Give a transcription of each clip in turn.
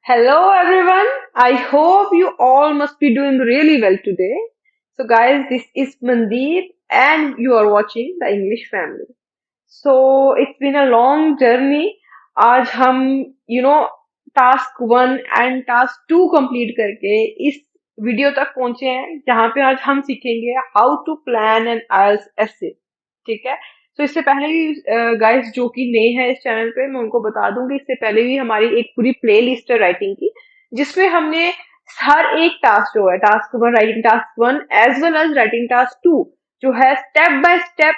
Hello everyone. I hope you all must be doing really well today. So guys, this is Mandeep and you are watching the English Family. So it's been a long journey. आज हम task one and task two complete करके इस video तक पहुंचे हैं जहाँ पे आज हम सीखेंगे हाउ टू प्लान एन आइल्स एसे। ठीक है। तो इससे पहले भी गाइस जो कि नए हैं इस चैनल पे मैं उनको बता दूंगी, इससे पहले भी हमारी एक पूरी प्ले लिस्ट है राइटिंग की जिसमें हमने हर एक टास्क जो है task one writing task one as well as writing task two जो है step by step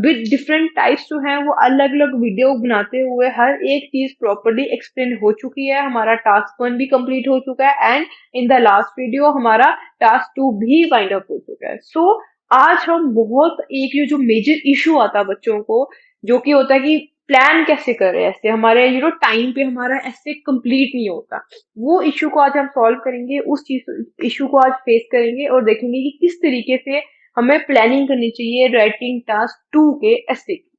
with different types जो हैं वो अलग अलग वीडियो बनाते हुए हर एक चीज प्रॉपरली एक्सप्लेन हो चुकी है। हमारा टास्क वन भी कंप्लीट हो चुका है and in the last video हमारा टास्क टू भी वाइंड अप हो चुका है। सो आज हम बहुत एक ये जो मेजर इशू आता है बच्चों को जो कि होता है कि प्लान कैसे करें, ऐसे हमारे टाइम पे हमारा ऐसे कंप्लीट नहीं होता, वो इशू को आज हम सॉल्व करेंगे। उस चीज इशू को आज फेस करेंगे और देखेंगे कि किस तरीके से हमें प्लानिंग करनी चाहिए राइटिंग टास्क टू के ऐसे की।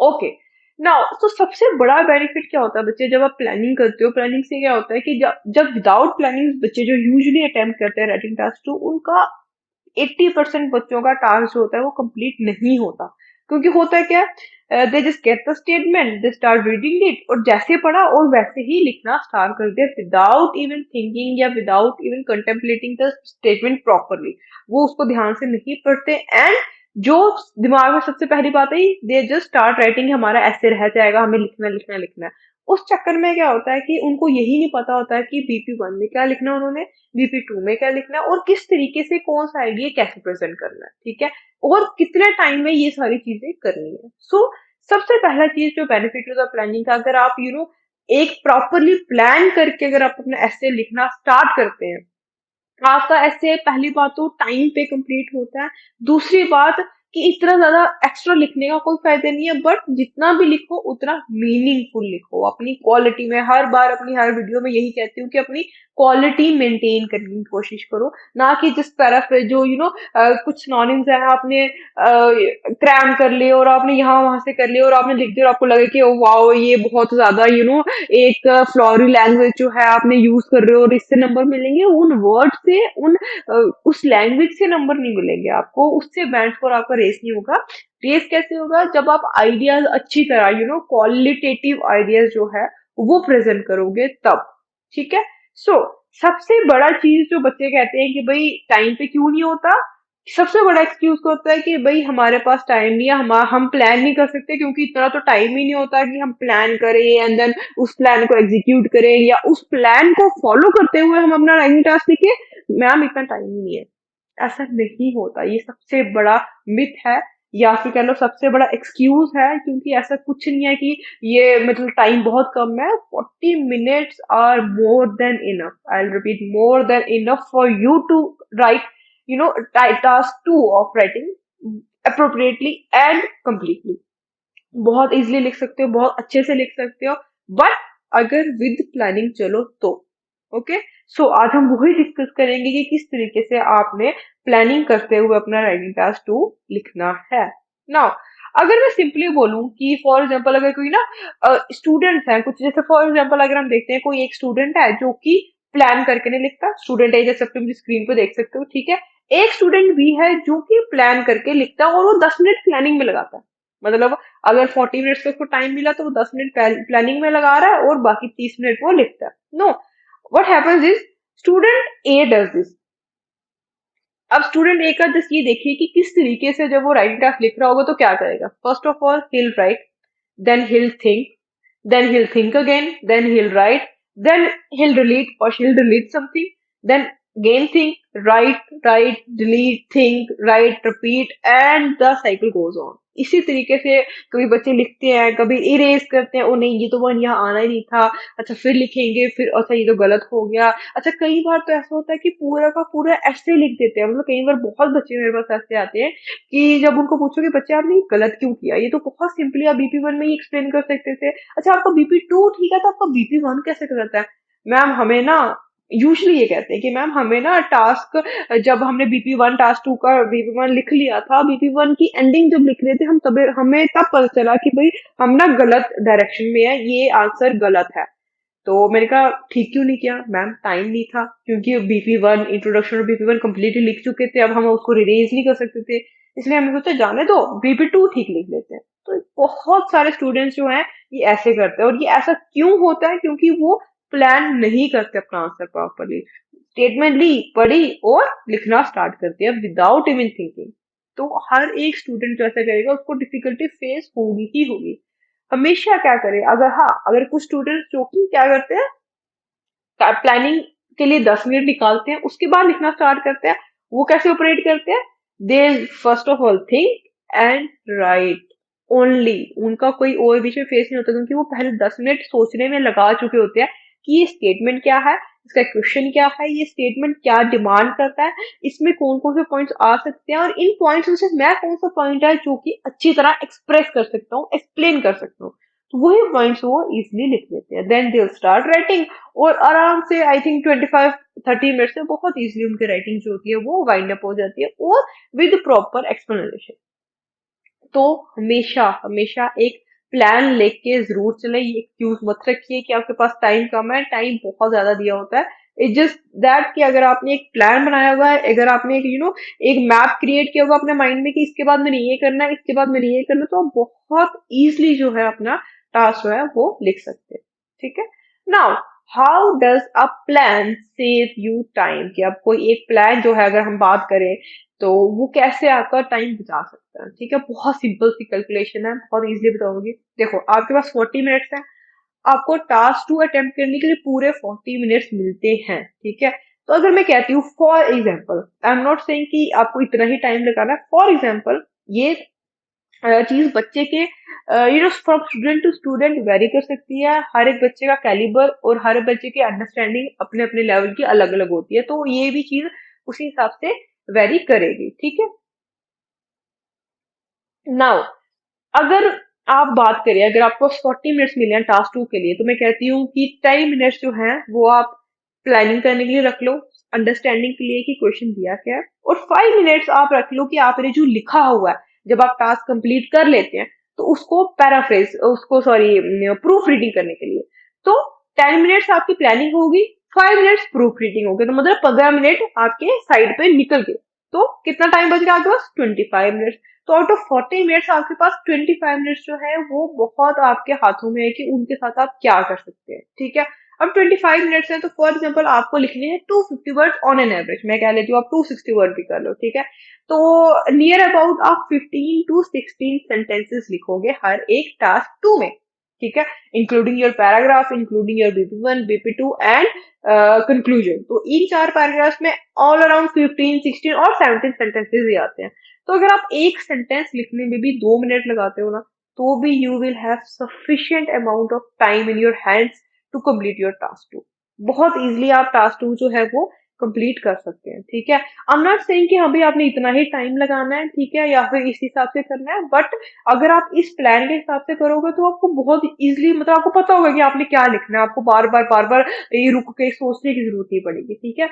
ओके। नाउ तो सबसे बड़ा बेनिफिट क्या होता है बच्चे जब आप प्लानिंग करते हो, प्लानिंग से क्या होता है कि जब जब विदाउट प्लानिंग बच्चे जो यूजुअली अटेम्प्ट करते हैं राइटिंग टास्क टू उनका 80% बच्चों का टास्क जो होता है वो कंप्लीट नहीं होता। क्योंकि होता है क्या, they just get the statement, they start reading it और जैसे पढ़ा और वैसे ही लिखना स्टार्ट कर दिया विदाउट इवन थिंकिंग या without even contemplating the statement properly. वो उसको ध्यान से नहीं पढ़ते एंड जो दिमाग में सबसे पहली बात है दे जस्ट स्टार्ट राइटिंग, हमारा ऐसे रह जाएगा, हमें लिखना लिखना लिखना है। उस चक्कर में क्या होता है कि उनको यही नहीं पता होता है कि बीपी वन में क्या लिखना है, उन्होंने बीपी टू में क्या लिखना है और किस तरीके से कौन सा आइडिया कैसे प्रेजेंट करना है। ठीक है। और कितने टाइम में ये सारी चीजें करनी है। सो सबसे पहला चीज जो बेनिफिट होता है प्लानिंग का, अगर आप एक प्रॉपरली प्लान करके अगर आप अपना ऐसे लिखना स्टार्ट करते हैं, आपका ऐसे पहली बात तो टाइम पे कंप्लीट होता है। दूसरी बात कि इतना ज्यादा एक्स्ट्रा लिखने का कोई फायदा नहीं है, बट जितना भी लिखो उतना मीनिंगफुल लिखो अपनी क्वालिटी में। हर बार अपनी हर वीडियो में यही कहती हूँ कि अपनी क्वालिटी मेंटेन करने की कोशिश करो, ना कि जिस तरफ जो कुछ नॉनिम्स है आपने क्रैम कर लिए और आपने यहाँ वहां से कर लिया और आपने लिख दिया और आपको लगे कि वाओ ये बहुत ज्यादा एक फ्लोरी लैंग्वेज जो है आपने यूज कर रहे हो और इससे नंबर मिलेंगे। उन वर्ड से उस लैंग्वेज से नंबर नहीं मिलेंगे आपको, उससे बैंड स्कोर आपका रेस नहीं होगा। रेस कैसे होगा जब आप आइडियाज अच्छी तरह क्वालिटेटिव आइडियाज जो है वो प्रेजेंट करोगे तब। ठीक है। सो सबसे बड़ा चीज जो बच्चे कहते हैं कि भाई टाइम पे क्यों नहीं होता, सबसे बड़ा एक्सक्यूज को होता है कि भाई हमारे पास टाइम नहीं है, हम प्लान नहीं कर सकते क्योंकि इतना तो टाइम ही नहीं होता कि हम प्लान करें एंड देन उस प्लान को एग्जीक्यूट करें या उस प्लान को फॉलो करते हुए हम अपना राइटिंग टास्क लिखे। मैम इतना टाइम ही नहीं है। ऐसा नहीं होता, ये सबसे बड़ा मिथ है या फिर कह लो सबसे बड़ा एक्सक्यूज है, क्योंकि ऐसा कुछ नहीं है कि ये मतलब टाइम बहुत कम है। 40 minutes are more than enough, I will repeat, more than enough for you to write task two of writing appropriately and completely। बहुत इजीली लिख सकते हो, बहुत अच्छे से लिख सकते हो, बट अगर विद प्लानिंग चलो तो। ओके। सो आज हम वही डिस्कस करेंगे कि किस तरीके से आपने प्लानिंग करते हुए अपना राइटिंग टास्क टू लिखना है। नाउ अगर मैं सिंपली बोलूं कि फॉर एग्जांपल अगर कोई ना स्टूडेंट्स हैं कुछ, जैसे फॉर एग्जांपल अगर हम देखते हैं कोई एक स्टूडेंट है जो कि प्लान करके नहीं लिखता, स्टूडेंट है जैसे तुम स्क्रीन पे देख सकते हो। ठीक है। एक स्टूडेंट भी है जो कि प्लान करके लिखता है और वो 10 मिनट प्लानिंग में लगाता है। मतलब अगर 40 मिनट्स का उसको टाइम मिला तो वो 10 मिनट प्लानिंग में लगा रहा है और बाकी 30 मिनट वो लिखता है। No, what happens is student A does this. अब स्टूडेंट ए का जस्ट ये देखिए कि किस तरीके से जब वो राइटिंग टास्क लिख रहा होगा तो क्या करेगा। First of all he'll write, then he'll think, then he'll think again, then he'll write, then he'll delete or she'll delete something, then again think, write, delete, think, write, repeat, and the cycle goes on। इसी तरीके से कभी बच्चे लिखते हैं, कभी erase करते हैं, ओ नहीं ये तो वन यहाँ आना ही नहीं था, अच्छा फिर लिखेंगे, फिर अच्छा ये तो गलत हो गया। अच्छा कई बार तो ऐसा होता है कि पूरा का पूरा ऐसे लिख देते हैं, मतलब कई बार बहुत बच्चे मेरे पास ऐसे आते हैं कि जब उनको पूछो कि बच्चे आपने ये गलत क्यों किया, ये तो बहुत सिंपली आप बीपी वन में ही एक्सप्लेन कर सकते थे। अच्छा आपका बीपी टू ठीक है तो आपका बीपी वन कैसे गलत है। मैम हमें ना यूजली ये कहते हैं कि मैम हमें ना टास्क, जब हमने बीपी वन टास्क टू का बीपी वन लिख लिया था, बीपी वन की एंडिंग जब लिख रहे थे हम हमें तब पता चला कि भाई हम ना गलत डायरेक्शन में है, ये आंसर गलत है। तो मैंने कहा ठीक क्यों नहीं किया मैम, टाइम नहीं था, क्योंकि BP1 इंट्रोडक्शन और BP1 कम्प्लीटली लिख चुके थे, अब हम उसको रिलीज नहीं कर सकते थे, इसलिए हमने सोचा जाने दो, BP2 ठीक लिख लेते हैं। तो बहुत सारे स्टूडेंट्स जो हैं ये ऐसे करते हैं, और ये ऐसा क्यों होता है, क्योंकि वो प्लान नहीं करते अपना आंसर प्रॉपरली, स्टेटमेंट ली, पढ़ी और लिखना स्टार्ट करती है विदाउट इवन थिंकिंग। तो हर एक स्टूडेंट जो ऐसा करेगा उसको डिफिकल्टी फेस होगी ही होगी। हमेशा क्या करे, अगर हाँ अगर कुछ स्टूडेंट्स जो कि क्या करते हैं प्लानिंग के लिए 10 मिनट निकालते हैं उसके बाद लिखना स्टार्ट करते हैं, वो कैसे ऑपरेट करते हैं, they first of all think and write only, उनका कोई और विषय फेस नहीं होता, क्योंकि वो पहले 10 मिनट सोचने में लगा चुके होते हैं कि ये स्टेटमेंट क्या है, इसका क्वेश्चन क्या है, ये स्टेटमेंट क्या डिमांड करता है, इसमें कौन कौन से पॉइंट्स आ सकते हैं, और इन पॉइंट्स में से मैं कौन सा पॉइंट है जो कि अच्छी तरह एक्सप्रेस कर सकता हूँ, एक्सप्लेन कर सकता हूँ, तो वही पॉइंट्स वो इजिली लिख लेते हैं, देन दे स्टार्ट राइटिंग, और आराम से आई थिंक 25-30 मिनट से बहुत इजीली उनकी राइटिंग जो होती है वो वाइंड अप हो जाती है, और विद प्रॉपर एक्सप्लेनेशन। तो हमेशा हमेशा एक प्लान लेके जरूर चले, ये एक्सक्यूज मत रखिए कि आपके पास टाइम कम है, टाइम बहुत ज्यादा दिया होता है। इट्स जस्ट दैट कि अगर आपने एक प्लान बनाया हुआ है, अगर आपने एक एक मैप क्रिएट किया होगा अपने माइंड में कि इसके बाद मैंने ये करना है, इसके बाद मैंने ये करना है, तो आप बहुत इजिली जो है अपना टास्क जो है वो लिख सकते हैं। ठीक है। Now how does a plan save you time, कि अब कोई एक प्लान जो है अगर हम बात करें तो वो कैसे आपका टाइम बचा सकता है। ठीक है, बहुत सिंपल सी कैलकुलेशन है, बहुत इजीली बताऊंगी। देखो आपके पास 40 मिनट्स है, आपको टास्क 2 अटेम्प्ट करने के लिए पूरे 40 मिनट्स मिलते हैं। ठीक है, तो अगर मैं कहती हूँ for example, I am not saying कि आपको इतना ही टाइम लगाना है, फॉर एग्जाम्पल ये चीज बच्चे के from student to student vary कर सकती है, हर एक बच्चे का कैलिबर और हर एक बच्चे की अंडरस्टैंडिंग अपने अपने लेवल की अलग अलग होती है, तो ये भी चीज उसी हिसाब से वेरी करेगी। ठीक है। नाउ अगर आप बात करें, अगर आपको 40 मिनट्स मिले हैं टास्क 2 के लिए, तो मैं कहती हूँ कि 10 मिनट्स जो है वो आप प्लानिंग करने के लिए रख लो, अंडरस्टैंडिंग के लिए कि क्वेश्चन दिया क्या है, और 5 मिनट्स आप रख लो कि आपने जो लिखा हुआ है, जब आप टास्क कंप्लीट कर लेते हैं तो उसको पैराफ्रेज, उसको सॉरी प्रूफ रीडिंग करने के लिए। तो 10 मिनट्स आपकी प्लानिंग होगी, 5 मिनट्स प्रूफ रीडिंग होगी, तो मतलब 15 मिनट आपके साइड पे निकल गए, तो कितना टाइम बच गया आपके पास, 25 मिनट्स। तो आउट ऑफ 40 मिनट्स आपके पास 25 मिनट्स जो है वो बहुत आपके हाथों में है कि उनके साथ आप क्या कर सकते हैं। ठीक है, अब 25 मिनट्स है, तो फॉर एग्जाम्पल आपको लिखने हैं 250 वर्ड ऑन एन एवरेज, मैं कह लेती हूँ आप 260 वर्ड भी कर लो। ठीक है, तो नियर अबाउट आप 15 to 16 सेंटेंसेस लिखोगे हर एक टास्क 2 में। ठीक है, including your paragraph, including your BP1 BP2 and conclusion, तो इन 4 पैराग्राफ्स में ऑल अराउंड 15 16 और 17 सेंटेंसेस ही आते हैं। तो अगर आप एक सेंटेंस लिखने में भी 2 मिनट लगाते हो ना, तो भी you will have sufficient amount of time in your hands to complete your task 2। बहुत इजीली आप टास्क 2 जो है वो कंप्लीट कर सकते हैं। ठीक है, आई एम नॉट सेइंग कि हाँ भाई आपने इतना ही टाइम लगाना है, ठीक है, या फिर इस हिसाब से करना है, बट अगर आप इस प्लान के हिसाब से करोगे तो आपको बहुत इजीली, मतलब आपको पता होगा कि आपने क्या लिखना है, आपको बार बार ये रुक के सोचने की जरूरत नहीं पड़ेगी। ठीक है,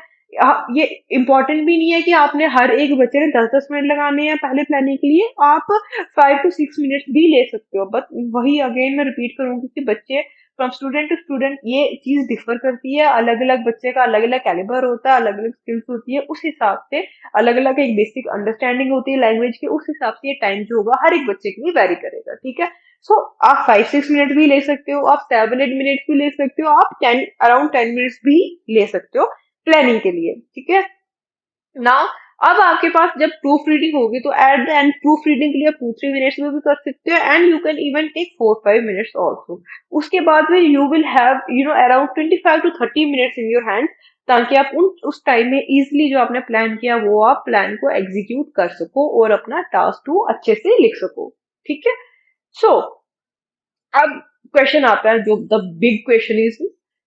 ये इम्पोर्टेंट भी नहीं है कि आपने हर एक बच्चे ने 10-10 मिनट लगाने हैं पहले प्लानिंग के लिए, आप 5 to 6 मिनट्स भी ले सकते हो, बट वही अगेन मैं रिपीट करूंगी कि बच्चे फ्रॉम स्टूडेंट टू स्टूडेंट ये चीज डिफर करती है, अलग अलग बच्चे का अलग अलग कैलिबर होता है, अलग अलग स्किल्स होती है, उस हिसाब से अलग अलग एक बेसिक अंडरस्टैंडिंग होती है लैंग्वेज की, उस हिसाब से ये टाइम जो होगा हर एक बच्चे के लिए वेरी करेगा। ठीक है, सो आप 5-6 मिनट भी ले सकते हो, आप 7-8 मिनट भी ले सकते हो, आप 10 मिनट्स भी ले सकते हो प्लानिंग के लिए। ठीक है, नाउ अब आपके पास जब प्रूफ रीडिंग होगी तो at the end proof reading के लिए आप 2-3 मिनट्स में भी कर सकते हो, and you can even take 4-5 minutes also. उसके बाद में you will have around 25 to 30 minutes in your hand, ताकि आप उस टाइम में इजिली जो आपने प्लान किया वो आप प्लान को एग्जीक्यूट कर सको और अपना टास्क 2 अच्छे से लिख सको। ठीक है, सो अब क्वेश्चन आता है, जो द बिग क्वेश्चन इज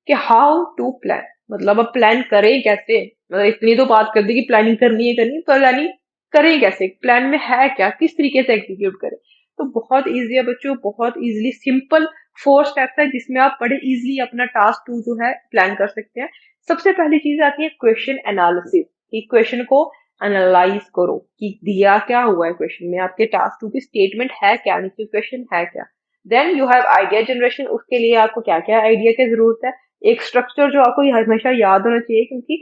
कि हाउ टू प्लान, मतलब अब प्लान करें कैसे, मतलब इतनी तो बात कर दी कि प्लानिंग करनी है, तो प्लानिंग करें कैसे, प्लान में है क्या, किस तरीके से एग्जीक्यूट करें। तो बहुत इजी है बच्चों, बहुत इजीली सिंपल 4 स्टेप्स है जिसमें आप बड़े इजीली अपना टास्क 2 जो है प्लान कर सकते हैं। सबसे पहली चीज आती है क्वेश्चन एनालिसिस, कि क्वेश्चन को एनालाइज करो कि दिया क्या हुआ है क्वेश्चन में, आपके टास्क 2 की स्टेटमेंट है क्या, नीचे क्वेश्चन है क्या। Then you have idea generation, उसके लिए आपको क्या क्या आइडिया की जरूरत है, एक स्ट्रक्चर जो आपको हमेशा याद होना चाहिए, क्योंकि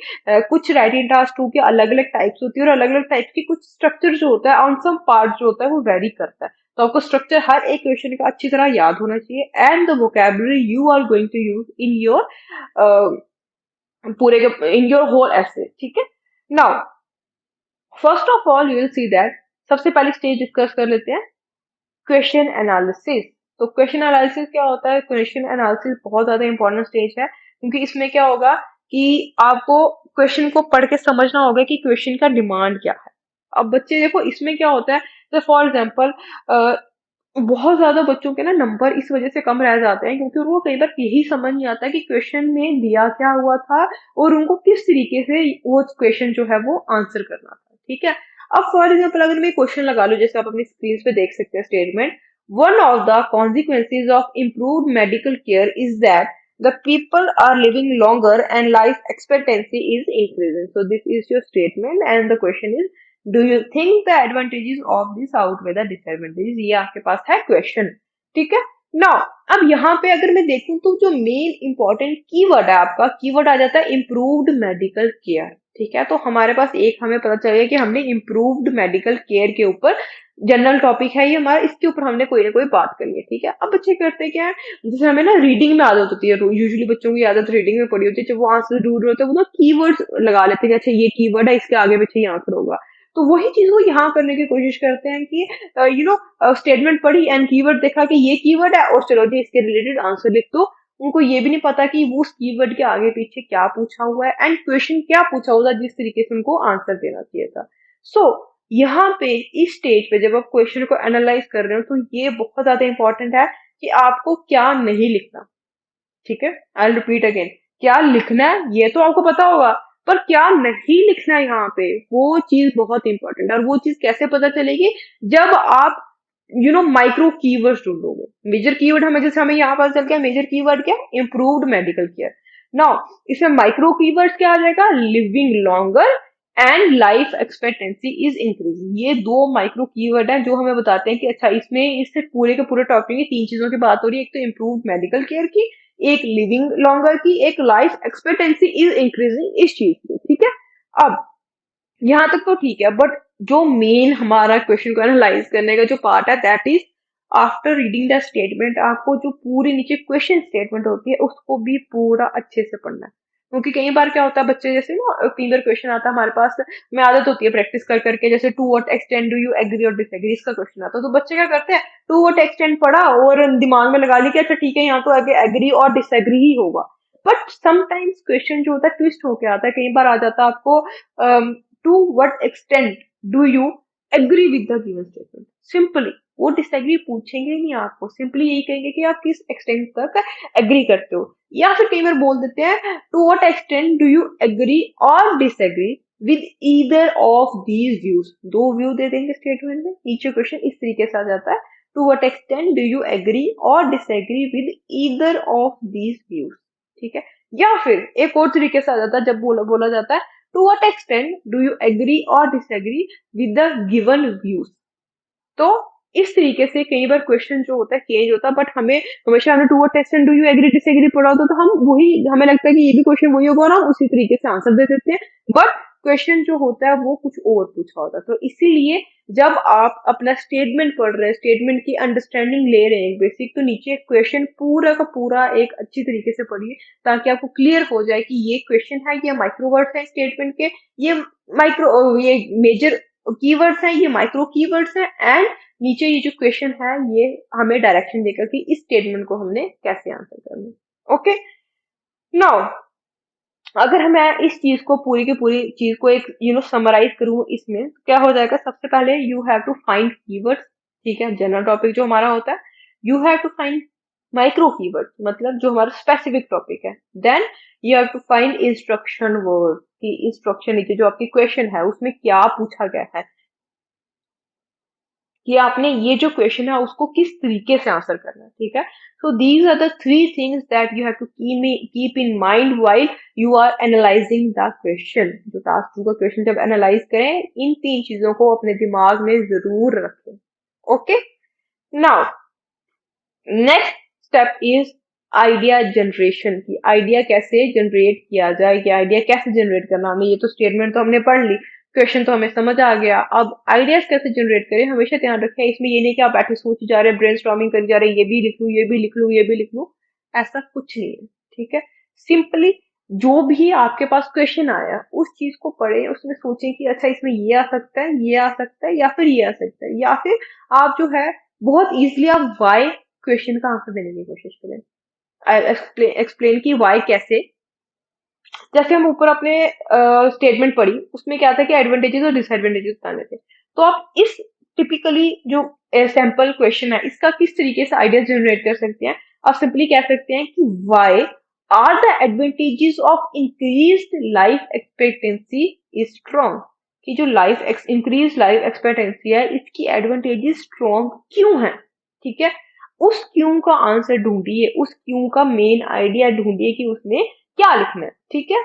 कुछ राइटिंग टास्क टू के अलग अलग टाइप्स होती है और अलग अलग टाइप की कुछ स्ट्रक्चर जो होता है ऑन सम पार्ट जो होता है वो वेरी करता है। तो आपको स्ट्रक्चर हर एक क्वेश्चन का अच्छी तरह याद होना चाहिए and the vocabulary you are going to use in your पूरे इन योर होल ऐसे, ठीक है। Now first of all you will see that, सबसे पहले स्टेज डिस्कस कर लेते हैं, क्वेश्चन एनालिसिस। तो क्वेश्चन एनालिसिस क्या होता है? क्वेश्चन एनालिसिस बहुत ज्यादा इंपॉर्टेंट स्टेज है, क्योंकि इसमें क्या होगा कि आपको क्वेश्चन को पढ़ के समझना होगा कि क्वेश्चन का डिमांड क्या है। अब बच्चे देखो इसमें क्या होता है, तो फॉर एग्जाम्पल बहुत ज्यादा बच्चों के ना नंबर इस वजह से कम रह जाते हैं क्योंकि उनको कई बार यही समझ नहीं आता कि क्वेश्चन में दिया क्या हुआ था और उनको किस तरीके से वो क्वेश्चन जो है वो आंसर करना था, ठीक है। अब फॉर एग्जाम्पल अगर मैं क्वेश्चन लगा लूं, जैसे आप अपनी स्क्रीन पे देख सकते हैं statement, one of the consequences of improved medical care is that the people are living longer and life expectancy is increasing. So this is your statement and the question is, do you think the advantages of this outweigh the disadvantages? ये आपके पास है question, ठीक है। Now अब यहाँ पे अगर मैं देखूं तो जो मेन इंपॉर्टेंट कीवर्ड है, आपका कीवर्ड आ जाता है इम्प्रूव्ड मेडिकल केयर, ठीक है। तो हमारे पास एक हमें पता चल गया कि हमने इम्प्रूव्ड मेडिकल केयर के ऊपर जनरल टॉपिक है ये हमारा, इसके ऊपर हमने कोई ना कोई बात करनी है, ठीक है। अब बच्चे करते क्या है, जैसे हमें ना रीडिंग में आदत होती है, यूजुअली बच्चों की आदत रीडिंग में पड़ी होती है, जब वो आंसर ढूंढ रहे होते हैं वो ना कीवर्ड्स लगा लेते हैं कि अच्छा ये कीवर्ड है, इसके आगे पीछे ये आंसर होगा। तो वही चीज वो यहाँ करने की कोशिश करते हैं कि स्टेटमेंट पढ़ी एंड कीवर्ड देखा कि ये कीवर्ड है और चलो जी इसके रिलेटेड आंसर लिख दो। उनको ये भी नहीं पता कि वो उस कीवर्ड के आगे पीछे क्या पूछा हुआ है एंड क्वेश्चन क्या पूछा हुआ था जिस तरीके से उनको आंसर देना चाहिए था। सो यहाँ पे इस स्टेज पे जब आप क्वेश्चन को एनालाइज कर रहे हो तो ये बहुत ज्यादा इंपॉर्टेंट है कि आपको क्या नहीं लिखना, ठीक है। आई रिपीट अगेन, क्या लिखना है ये तो आपको पता होगा, पर क्या नहीं लिखना है यहाँ पे, वो चीज बहुत इंपॉर्टेंट है। और वो चीज कैसे पता चलेगी? जब आप माइक्रो कीवर्ड्स ढूंढोगे। मेजर कीवर्ड हमें, जैसे हमें यहाँ पता चल गया मेजर कीवर्ड क्या, इंप्रूव्ड मेडिकल केयर। नाउ इसमें माइक्रो कीवर्ड्स क्या आ जाएगा, living longer and life expectancy is increasing. ये दो माइक्रो कीवर्ड है जो हमें बताते हैं कि अच्छा इसमें इससे पूरे के पूरे टॉपिक में तीन चीजों की बात हो रही है, एक तो इम्प्रूव्ड मेडिकल केयर की, एक लिविंग लॉन्गर की, एक लाइफ एक्सपेक्टेंसी इज इंक्रीजिंग इस चीज की, ठीक है। अब यहाँ तक तो ठीक है, बट जो मेन हमारा क्वेश्चन को एनालाइज करने का जो पार्ट है that is after reading the statement, आपको जो पूरी नीचे क्वेश्चन स्टेटमेंट होती है उसको भी पूरा अच्छे से पढ़ना है। क्योंकि कई बार क्या होता है बच्चे, जैसे ना कई बार क्वेश्चन आता है हमारे पास, में आदत होती है प्रैक्टिस कर करके, जैसे to what extent do you agree और डिसएग्री, इसका क्वेश्चन आता है तो बच्चे क्या करते हैं, टू व्हाट एक्सटेंड पढ़ा और दिमाग में लगा ली कि अच्छा ठीक है यहाँ तो आगे एग्री और डिसएग्री ही होगा। बट समटाइम्स क्वेश्चन जो होता है ट्विस्ट होके आता है, कई बार आ जाता है आपको to what extent do you agree with the given statement, simply वो डिसएग्री पूछेंगे नहीं आपको, सिंपली यही कहेंगे कि आप किस एक्सटेंट तक एग्री करते हो। या फिर कई बार बोल देते हैं to what extent do you agree और disagree with either of these views, दो व्यू दे देंगे स्टेटमेंट में, नीचे क्वेश्चन इस तरीके से आ जाता है, to what extent do you agree और disagree with either of these views, ठीक है। या फिर एक और तरीके से आ जाता है जब बोला बोला जाता है to what extent do you agree और disagree with the given views. तो इस तरीके से कई बार क्वेश्चन जो होता है चेंज होता है, बट हमें हमेशा हमने to what extent do you agree disagree पढ़ा होता तो हम वही, हमें लगता है कि ये भी क्वेश्चन वही होगा और हम उसी तरीके से आंसर दे देते हैं, बट क्वेश्चन जो होता है वो कुछ और पूछा होता है। तो इसीलिए जब आप अपना स्टेटमेंट पढ़ रहे हैं, स्टेटमेंट की अंडरस्टैंडिंग ले रहे हैं बेसिक, तो नीचे क्वेश्चन पूरा का पूरा एक अच्छी तरीके से पढ़िए ताकि आपको क्लियर हो जाए कि ये क्वेश्चन है, ये माइक्रो वर्ड्स है स्टेटमेंट के, ये मेजर कीवर्ड्स हैं, ये माइक्रो कीवर्ड्स हैं एंड नीचे ये जो क्वेश्चन है ये हमें डायरेक्शन देगा कि इस स्टेटमेंट को हमने कैसे आंसर करना है। ओके, नाउ अगर मैं इस चीज को पूरी की पूरी चीज को एक समराइज करूं इसमें, तो क्या हो जाएगा, सबसे पहले you have to find keywords, ठीक है, जनरल टॉपिक जो हमारा होता है। You have to find micro keyword, मतलब जो हमारा स्पेसिफिक टॉपिक है। Then you have to find instruction word, कि इंस्ट्रक्शन नीचे जो आपकी क्वेश्चन है उसमें क्या पूछा गया है, कि आपने ये जो क्वेश्चन है उसको किस तरीके से आंसर करना है, ठीक है। So these are the three things that you have to keep in mind while you are analysing the question. जो टास्क 2 का क्वेश्चन जब एनालाइज करें, इन तीन चीजों को अपने दिमाग में जरूर रखें। Okay, now next step is idea generation की, आइडिया कैसे जनरेट किया जाए, कि आइडिया कैसे जनरेट करना। हमने ये तो स्टेटमेंट तो हमने पढ़ ली, क्वेश्चन तो हमें समझ आ गया, अब आइडियाज कैसे जनरेट करें। हमेशा ध्यान रखें इसमें ये नहीं कि आप बैठे सोच जा रहे हैं, ब्रेनस्टॉर्मिंग कर जा रहे हैं, ये भी लिख लूं, ये भी लिख लूं, ये भी लिख लूं, ऐसा कुछ नहीं है। ठीक है, सिंपली जो भी आपके पास क्वेश्चन आया उस चीज को पढ़े, उसमें सोचें कि अच्छा इसमें ये आ सकता है, ये आ सकता है, या फिर ये आ सकता है, या फिर आप जो है बहुत इजीली आप वाई क्वेश्चन का आंसर देने की कोशिश करें। आई एक्सप्लेन की वाई कैसे। जैसे हम ऊपर अपने स्टेटमेंट पढ़ी, उसमें क्या था कि एडवांटेजेस और डिसएडवांटेजेस बताने थे। तो आप इस टिपिकली जो सैंपल क्वेश्चन है इसका किस तरीके से आइडिया जनरेट कर सकते हैं। आप सिंपली कह सकते हैं कि why are the advantages of increased life expectancy is strong, कि जो लाइफ इंक्रीज लाइफ एक्सपेक्टेंसी है इसकी एडवांटेजेस स्ट्रॉन्ग क्यों है। ठीक है, उस क्यों का आंसर ढूंढिए, उस क्यों का मेन आइडिया ढूंढिए कि उसमें क्या लिखना है। ठीक है,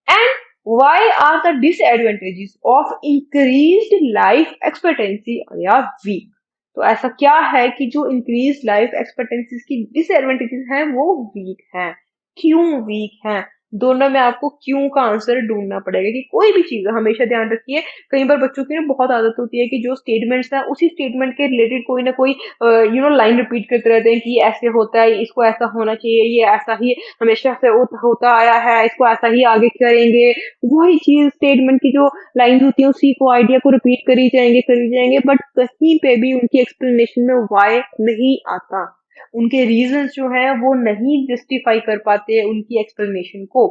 and why are the disadvantages of increased life expectancy या वीक। तो ऐसा क्या है कि जो इंक्रीज लाइफ एक्सपेक्टेंसी की डिसएडवांटेजेस हैं वो वीक हैं, क्यों वीक हैं। दोनों में आपको क्यों का आंसर ढूंढना पड़ेगा, कि कोई भी चीज हमेशा ध्यान रखिए। कई बार बच्चों की ना बहुत आदत होती है कि जो स्टेटमेंट्स है उसी स्टेटमेंट के रिलेटेड कोई ना कोई लाइन रिपीट करते रहते हैं कि ऐसे होता है, इसको ऐसा होना चाहिए, ये ऐसा ही हमेशा से होता आया है, इसको ऐसा ही आगे करेंगे। वही चीज स्टेटमेंट की जो लाइन होती है उसी को आइडिया को रिपीट करी जाएंगे, बट कहीं पे भी उनकी एक्सप्लेनेशन में वाई नहीं आता, उनके रीजंस जो है वो नहीं जस्टिफाई कर पाते उनकी एक्सप्लेनेशन को।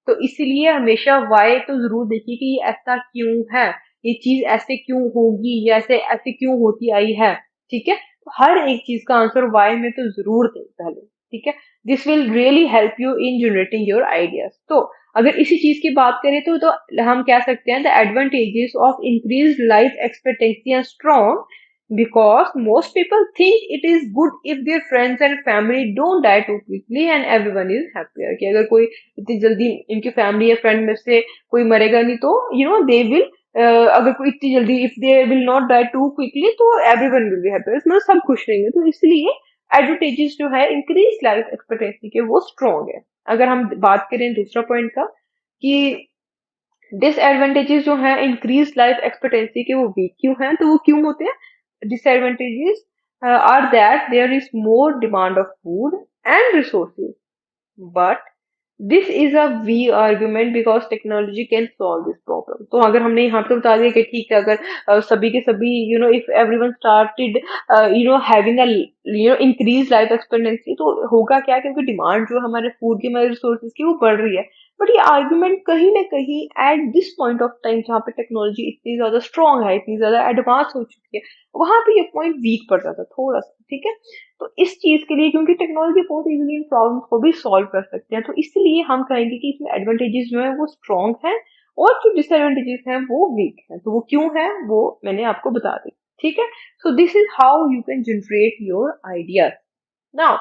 तो इसलिए हमेशा वाई तो जरूर देखिए कि ये ऐसा क्यों है, ये चीज ऐसे क्यों होगी, या ऐसे ऐसे क्यों होती आई है। ठीक है, तो हर एक चीज का आंसर वाई में तो जरूर दें पहले। ठीक है, this will really help you in generating your ideas. तो अगर इसी चीज की बात करें तो हम कह सकते हैं the advantages of increase life expectancy are strong because most people think it is good if their friends and family don't die too quickly and everyone is happier, कि अगर कोई इतनी जल्दी इनकी फैमिली या फ्रेंड में से कोई मरेगा नहीं तो दे विल, अगर कोई इतनी जल्दी if they will not die too quickly तो एवरीवन विल बी हैप्पियर, मतलब सब खुश रहेंगे। तो इसलिए एडवांटेजेस जो है इंक्रीज लाइफ एक्सपेक्टेंसी के वो स्ट्रॉन्ग है। अगर हम बात करें दूसरा पॉइंट का कि डिसएडवांटेजेस जो है इंक्रीज लाइफ एक्सपेक्टेंसी के वो वीक क्यों हैं, तो वो क्यों होते हैं। Disadvantages are that there is more demand of food and resources, but this is a weak argument because technology can solve this problem. तो अगर हमने यहाँ पे बता दिया कि ठीक है, अगर सभी के सभी if everyone started having a increase life expectancy तो होगा क्या, क्योंकि डिमांड जो हमारे फूड की, हमारे रिसोर्सेज की वो बढ़ रही है। बट ये आर्ग्यूमेंट कहीं ना कहीं at this point of time जहाँ पे टेक्नोलॉजी इतनी ज्यादा स्ट्रांग है, इतनी ज्यादा एडवांस हो चुकी है, वहां पे ये पॉइंट वीक पड़ जाता है थोड़ा सा। ठीक है, तो इस चीज के लिए क्योंकि टेक्नोलॉजी बहुत इजीली इन प्रॉब्लम्स को भी सॉल्व कर सकते हैं, तो इसलिए हम कहेंगे कि इसमें एडवांटेजेस जो है वो स्ट्रांग है और जो डिसएडवांटेजेस हैं वो वीक है। तो वो क्यों है वो मैंने आपको बता दी। ठीक है, so this is how you can generate your ideas. Now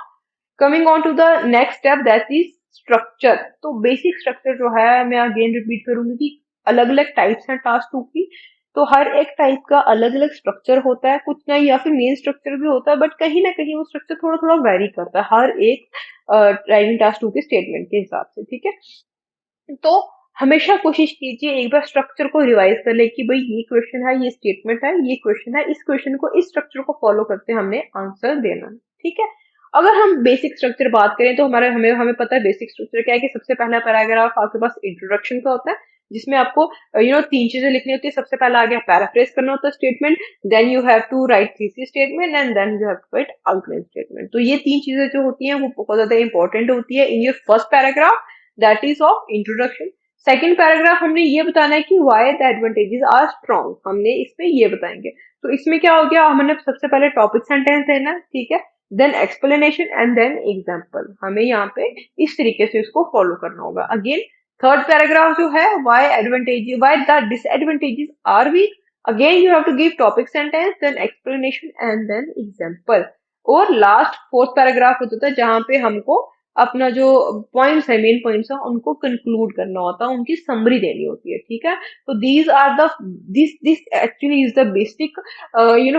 coming on to the next step that is structure. तो बेसिक स्ट्रक्चर जो है मैं अगेन रिपीट करूंगी कि अलग अलग टाइप्स हैं टास्क टू की, तो हर एक टाइप का अलग अलग स्ट्रक्चर होता है, कुछ ना, या फिर मेन स्ट्रक्चर भी होता है, बट कहीं ना कहीं वो स्ट्रक्चर थोड़ा थोड़ा वेरी करता है हर एक राइटिंग टास्क टू के स्टेटमेंट के हिसाब से। ठीक है, तो हमेशा कोशिश कीजिए एक बार स्ट्रक्चर को रिवाइज कर ले कि भाई ये क्वेश्चन है, ये स्टेटमेंट है, ये क्वेश्चन है, इस क्वेश्चन को इस स्ट्रक्चर को फॉलो करते हमने आंसर देना है। ठीक है, अगर हम बेसिक स्ट्रक्चर बात करें तो हमारा हमें हमें पता है बेसिक स्ट्रक्चर क्या है, कि सबसे पहला पैराग्राफ आपके पास इंट्रोडक्शन का होता है जिसमें आपको तीन चीजें लिखनी होती है। सबसे पहला आ गया पैराफ्रेज करना होता है statement, then you have to write thesis statement and then you have to write outline statement. तो ये तीन चीजें जो होती हैं वो बहुत ज्यादा इंपॉर्टेंट होती है in your first paragraph, that is of introduction. Second paragraph हमने ये बताना है कि why the advantages are strong, हमने इसमें ये बताएंगे। तो इसमें क्या हो गया, हमने सबसे पहले टॉपिक सेंटेंस देना, ठीक है, then explanation and then example. हमें यहाँ पे इस तरीके से इसको फॉलो करना होगा। अगेन थर्ड पैराग्राफ जो है why advantage why the disadvantages are weak, again you have to give topic sentence then explanation and then example. और लास्ट फोर्थ पैराग्राफ होता था जहां पे हमको अपना जो पॉइंट्स है, मेन पॉइंट्स है, उनको कंक्लूड करना होता है, उनकी समरी देनी होती है, ठीक है। तो these are the this actually is the basic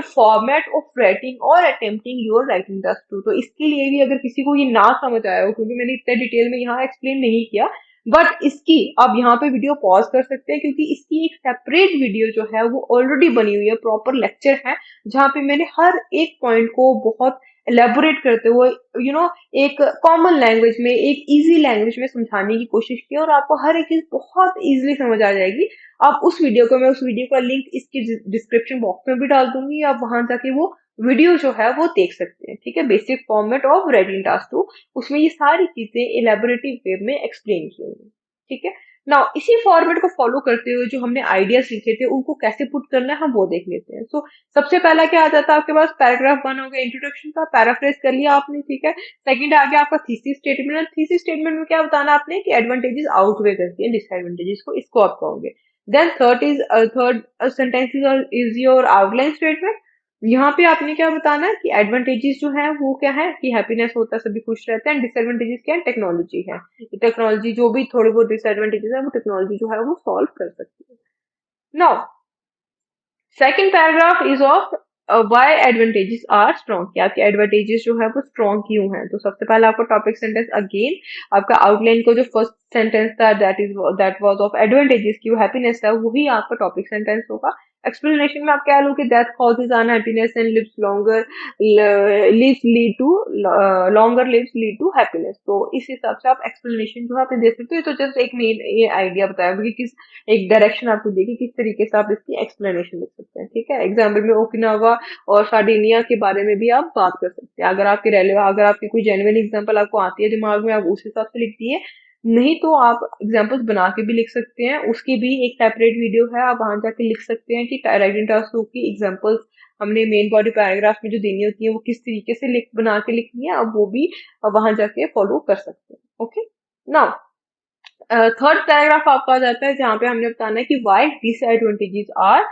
format of writing और attempting your writing test too. तो इसके लिए भी अगर किसी को ये ना समझ आया हो, क्योंकि मैंने इतने डिटेल में यहाँ एक्सप्लेन नहीं किया, बट इसकी आप यहाँ पे वीडियो पॉज कर सकते हैं, क्योंकि इसकी एक सेपरेट वीडियो जो है वो ऑलरेडी बनी हुई है, प्रॉपर लेक्चर है, जहाँ पे मैंने हर एक पॉइंट को बहुत एलेबोरेट करते हुए एक कॉमन लैंग्वेज में, एक इजी लैंग्वेज में समझाने की कोशिश की, और आपको हर एक चीज बहुत इजीली समझ आ जाएगी। आप उस वीडियो को, मैं उस वीडियो का लिंक इसकी डिस्क्रिप्शन बॉक्स में भी डाल दूंगी, आप वहां जाके वो वीडियो जो है वो देख सकते हैं, ठीक है। Basic format of writing task two, उसमें ये सारी चीजें इलेबोरेटिव वे में एक्सप्लेन की हुई है, ठीक है। नाउ इसी फॉर्मेट को फॉलो करते हुए जो हमने आइडियाज लिखे थे उनको कैसे पुट करना है हम वो देख लेते हैं। सो सबसे पहला क्या आ जाता है आपके पास, पैराग्राफ 1 हो गया इंट्रोडक्शन का, पैराफ्रेज कर लिया आपने, ठीक है। सेकंड आ गया आपका थीसिस स्टेटमेंट। थीसिस स्टेटमेंट में क्या बताना आपने कि एडवांटेजेस आउटवे करती है डिसएडवांटेजेस को, इसको आप कहोगे। Then third sentence is your outline statement. यहाँ पे आपने क्या बताना है कि एडवांटेजेस जो है वो क्या है कि हैप्पीनेस होता है, सभी खुश रहते हैं। डिसएडवांटेजेस क्या है, टेक्नोलॉजी है, टेक्नोलॉजी जो भी थोड़ी बहुत डिसएडवांटेजेस है वो टेक्नोलॉजी जो है वो सॉल्व कर सकती है। Now second paragraph is of why advantages are strong, कि आपके एडवांटेजेस जो है वो स्ट्रॉन्ग क्यों है। तो सबसे पहले आपको टॉपिक सेंटेंस अगेन, आपका आउटलाइन को जो फर्स्ट सेंटेंस था दैट वाज ऑफ एडवांटेजेस की वो हैप्पीनेस था, वही आपका टॉपिक सेंटेंस होगा। एक्सप्लेनेशन में आप क्या लोगे, that causes unhappiness and lives longer, lives lead to longer lives lead to happiness. तो इस हिसाब से आप एक्सप्लेनेशन जो है आप दे सकते हो। तो जस्ट एक मेन ये आइडिया बताया कि किस एक डायरेक्शन आपको देगी, किस तरीके से आप इसकी एक्सप्लेनेशन लिख सकते हैं, ठीक है। एग्जाम्पल में ओकिनावा और सार्डिनिया के बारे में भी आप बात कर सकते हैं। अगर आपकी कोई जेन्युइन एग्जाम्पल आपको आती है दिमाग में, आप उस हिसाब से लिख दिए, नहीं तो आप एग्जाम्पल्स बना के भी लिख सकते हैं, उसकी भी एक सेपरेट वीडियो है, आप वहां जाके लिख सकते हैं कि राइटिंग टास्क टू की एग्जाम्पल्स हमने मेन बॉडी पैराग्राफ में जो देनी होती है वो किस तरीके से बना के लिखनी है, अब वो भी वहां जाके फॉलो कर सकते हैं। ओके, नाउ थर्ड पैराग्राफ आपका आ जाता है जहां पे हमने बताना है कि why disadvantages are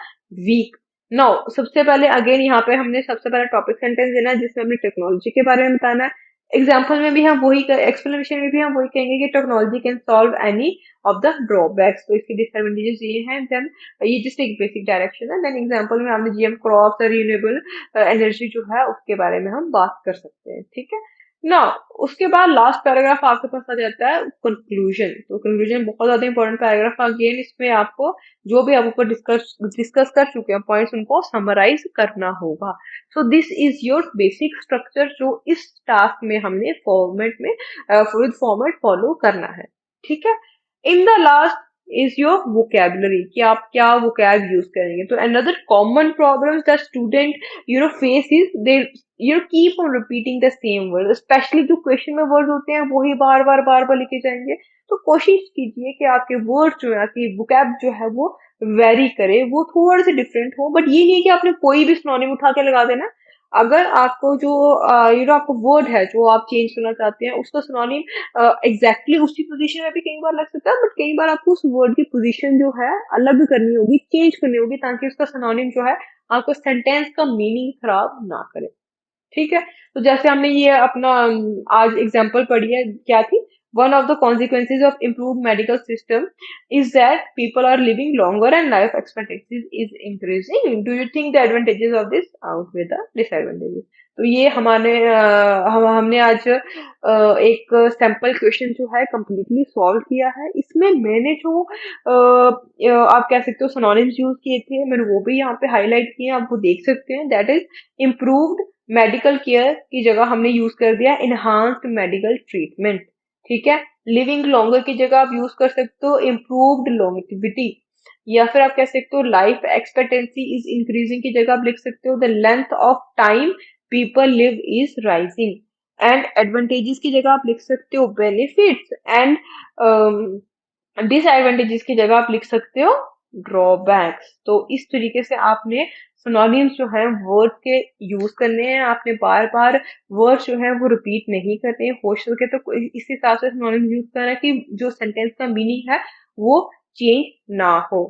weak. Now सबसे पहले अगेन यहाँ पे हमने सबसे पहले टॉपिक सेंटेंस देना है जिसमें हमने टेक्नोलॉजी के बारे में बताना है। एग्जाम्पल में भी हम वही, एक्सप्लेनेशन में भी हम वही कहेंगे कि technology can solve any of the drawbacks. तो इसके डिसएडवांटेजेस ये हैं, देन ये जस्ट एक बेसिक डायरेक्शन है। देन एग्जाम्पल में हमने जीएम क्रॉप्स और रिन्यूएबल एनर्जी जो है उसके बारे में हम बात कर सकते हैं, ठीक है ना। उसके बाद लास्ट पैराग्राफ आपके पास आ जाता है कंक्लूजन। तो कंक्लूजन बहुत ज्यादा इंपॉर्टेंट पैराग्राफ, अगेन इसमें आपको जो भी आप ऊपर डिस्कस कर चुके हैं पॉइंट्स उनको समराइज करना होगा। सो this is your basic structure जो इस टास्क में हमने फॉर्मेट में विद फॉर्मेट फॉलो करना है, ठीक है। In the last is your vocabulary, कि आप क्या वोकैब यूज करेंगे। तो another common problem the student face is they keep on repeating the same word, specially जो क्वेश्चन में वर्ड होते हैं वही बार बार लिखे जाएंगे। तो कोशिश कीजिए कि आपके वर्ड जो है, आपकी वोकैब जो है वो वेरी करे, वो थोड़े से डिफरेंट हो, बट ये नहीं कि आपने कोई भी सिनोनिम उठा के लगा देना। अगर आपको जो आपको वर्ड है जो आप चेंज करना चाहते हैं उसका सिनोनिम एग्जैक्टली उसी पोजीशन में भी कई बार लग सकता है, बट कई बार आपको उस वर्ड की पोजीशन जो है अलग करनी होगी, चेंज करनी होगी, ताकि उसका सिनोनिम जो है आपको सेंटेंस का मीनिंग खराब ना करे, ठीक है। तो जैसे हमने ये अपना आज एग्जांपल पढ़ी है, क्या थी, one of the consequences of improve medical system is that people are living longer and life expectancy is increasing. Do you think the advantages of this outweigh the disadvantages. तो ये हमने आज एक सैंपल क्वेश्चन जो है completely solve किया है। इसमें मैंने जो आप कह सकते हो सिनोनिम्स यूज किए थे, मैंने वो भी यहाँ पे हाईलाइट किए, आप वो देख सकते हैं। That is improved medical care की जगह हमने यूज कर दिया इनहांस्ड मेडिकल ट्रीटमेंट, ठीक है। लिविंग लॉन्गर की जगह आप यूज कर सकते हो इम्प्रूव्ड लॉन्गेविटी, या फिर आप कह सकते हो लाइफ एक्सपेक्टेंसी इज इंक्रीजिंग की जगह आप लिख सकते हो the length of time people live is rising. And advantages की जगह आप लिख सकते हो बेनिफिट्स, एंड डिसएडवांटेजेस की जगह आप लिख सकते हो ड्रॉबैक्स। तो इस तरीके से आपने सिनोनिम्स जो है वर्ड के यूज करने हैं, आपने बार बार वर्ड जो है वो रिपीट नहीं करने, हो सके तो इस हिसाब से सिनोनिम्स यूज करना कि जो सेंटेंस का मीनिंग है वो चेंज ना हो।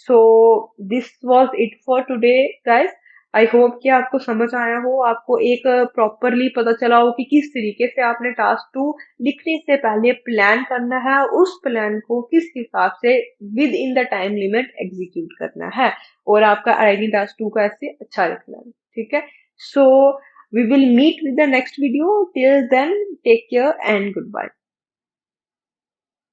So this was it for today guys. I hope कि आपको समझ आया हो, आपको एक प्रॉपरली पता चला हो कि किस तरीके से आपने टास्क टू लिखने से पहले प्लान करना है, और उस प्लान को किस हिसाब से with in the time limit execute करना है, और आपका राइटिंग टास्क टू का ऐसे अच्छा लिखना है। ठीक है, so we will meet with the next video, till then take care and good bye.